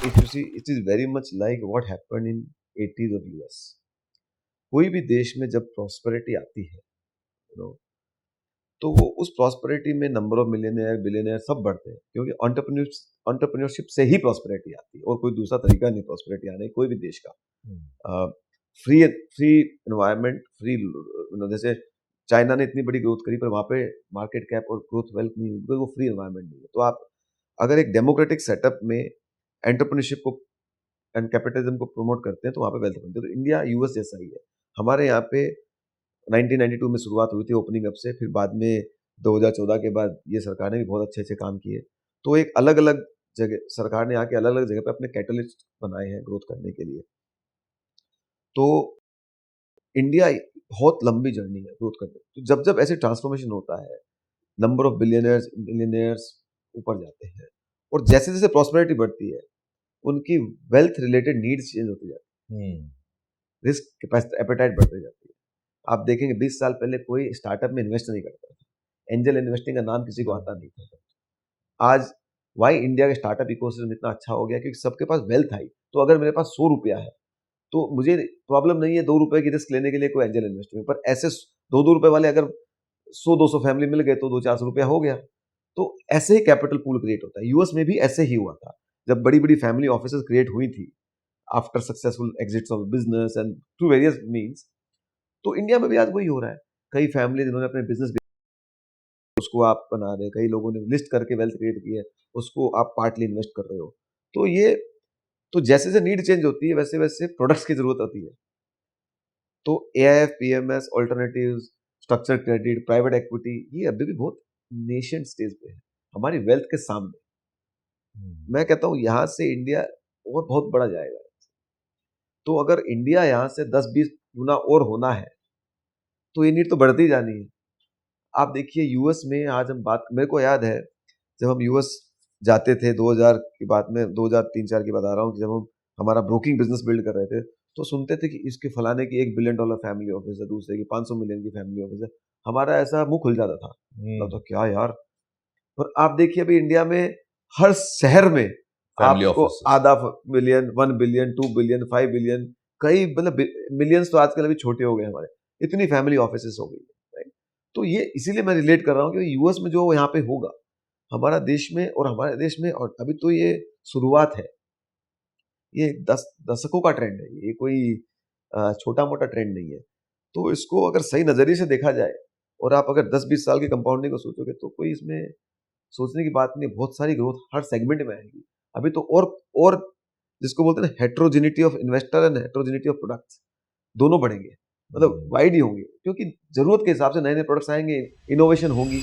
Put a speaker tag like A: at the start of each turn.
A: if you see, it is very much like what happened in 80s of US. कोई भी देश में जब प्रॉस्पेरिटी आती है, यू नो, तो वो उस प्रॉस्पेरिटी में नंबर ऑफ मिलियनेयर बिलियनेयर सब बढ़ते हैं, क्योंकि एंटरप्रेन्योरशिप से ही प्रॉस्पेरिटी आती है, और कोई दूसरा तरीका नहीं प्रॉस्पेरिटी आने कोई भी देश का। फ्री फ्री एनवायरनमेंट, फ्री, जैसे चाइना ने इतनी बड़ी ग्रोथ करी, पर वहाँ पे मार्केट कैप और ग्रोथ वेल्थ नहीं हुई, बिकॉज वो फ्री एनवायरनमेंट नहीं है। तो आप अगर एक डेमोक्रेटिक सेटअप में एंटरप्रेन्योरशिप को एंड कैपिटलिज्म को प्रमोट करते हैं, तो वहाँ पे वेल्थ बनती है। तो इंडिया यूएस जैसा ही है। हमारे यहाँ पे 1992 में शुरुआत हुई थी ओपनिंग अप से, फिर बाद में 2014 के बाद ये सरकार ने भी बहुत अच्छे अच्छे काम किए। तो एक अलग अलग जगह सरकार ने आके अलग अलग जगह पे अपने कैटलिस्ट बनाए हैं ग्रोथ करने के लिए। तो इंडिया बहुत लंबी जर्नी है ग्रोथ करने। तो जब जब ऐसे ट्रांसफॉर्मेशन होता है, नंबर ऑफ बिलियनर्स मिलियनर्स ऊपर जाते हैं, और जैसे जैसे प्रॉस्पेरिटी बढ़ती है, उनकी वेल्थ रिलेटेड नीड्स चेंज होती जाती है, रिस्क एपेटाइट बढ़ती जाती है। आप देखेंगे 20 साल पहले कोई स्टार्टअप में इन्वेस्ट नहीं करता था, एंजल इन्वेस्टिंग का नाम किसी को आता नहीं था। आज वाई इंडिया का स्टार्टअप इकोसिस्टम इतना अच्छा हो गया, क्योंकि सबके पास वेल्थ आई। तो अगर मेरे पास 100 रुपया है, तो मुझे प्रॉब्लम नहीं है 2 रुपए की रिस्क लेने के लिए कोई एंजल इन्वेस्टिंग, पर ऐसे 2-2 रुपए वाले अगर 100-200 फैमिली मिल गए तो 200-400 रुपया हो गया। तो ऐसे ही कैपिटल पूल क्रिएट होता है। यूएस में भी ऐसे ही हुआ था, जब बड़ी बड़ी फैमिली ऑफिसेज क्रिएट हुई थी after successful exits of business and through various means. तो इंडिया में भी आज वही हो रहा है। कई फैमिली जिन्होंने अपने बिजनेस, उसको आप बना रहे, कई लोगों ने लिस्ट करके वेल्थ क्रिएट की है, उसको आप पार्टली इन्वेस्ट कर रहे हो। तो ये, तो जैसे जैसे नीड चेंज होती है, वैसे वैसे प्रोडक्ट्स की जरूरत होती है। तो AIF, PMS, alternatives, structure credit, private equity, ये अभी भी बहुत नेशन स्टेज पे है हमारी वेल्थ के सामने। मैं कहता हूँ यहाँ से इंडिया और बहुत बड़ा जाएगा। तो अगर इंडिया यहाँ से 10-20 गुना और होना है, तो ये नीड तो बढ़ती ही जानी है। आप देखिए यूएस में, आज हम बात, मेरे को याद है जब हम यूएस जाते थे 2000 की बात में, 2003-4 की बता रहा हूँ, कि जब हम हमारा ब्रोकिंग बिजनेस बिल्ड कर रहे थे, तो सुनते थे कि इसके फलाने की $1 बिलियन फैमिली ऑफिस है, दूसरे की 500 मिलियन की फैमिली ऑफिस है। हमारा ऐसा मुंह खुल जाता था, तो क्या यार। पर आप देखिए अभी इंडिया में हर शहर में आपको आधा बिलियन, 1 बिलियन, 2 बिलियन, 5 बिलियन, कई मतलब मिलियंस तो आजकल अभी छोटे हो गए हमारे, इतनी फैमिली ऑफिसेस हो गई है। तो ये इसीलिए मैं रिलेट कर रहा हूँ कि यूएस में जो यहाँ पे होगा हमारा देश में, और हमारे देश में, और अभी तो ये शुरुआत है। ये 10 दशकों का ट्रेंड है, ये कोई छोटा मोटा ट्रेंड नहीं है। तो इसको अगर सही नजरिए से देखा जाए, और आप अगर 10-20 साल की कंपाउंडिंग को सोचोगे, तो कोई इसमें सोचने की बात नहीं। बहुत सारी ग्रोथ हर सेगमेंट में आएगी अभी तो। और जिसको बोलते हैं ना, heterogeneity of investor and heterogeneity of products, दोनों बढ़ेंगे, मतलब वाइड ही होंगे, क्योंकि जरूरत के हिसाब से नए नए प्रोडक्ट्स आएंगे, इनोवेशन होगी।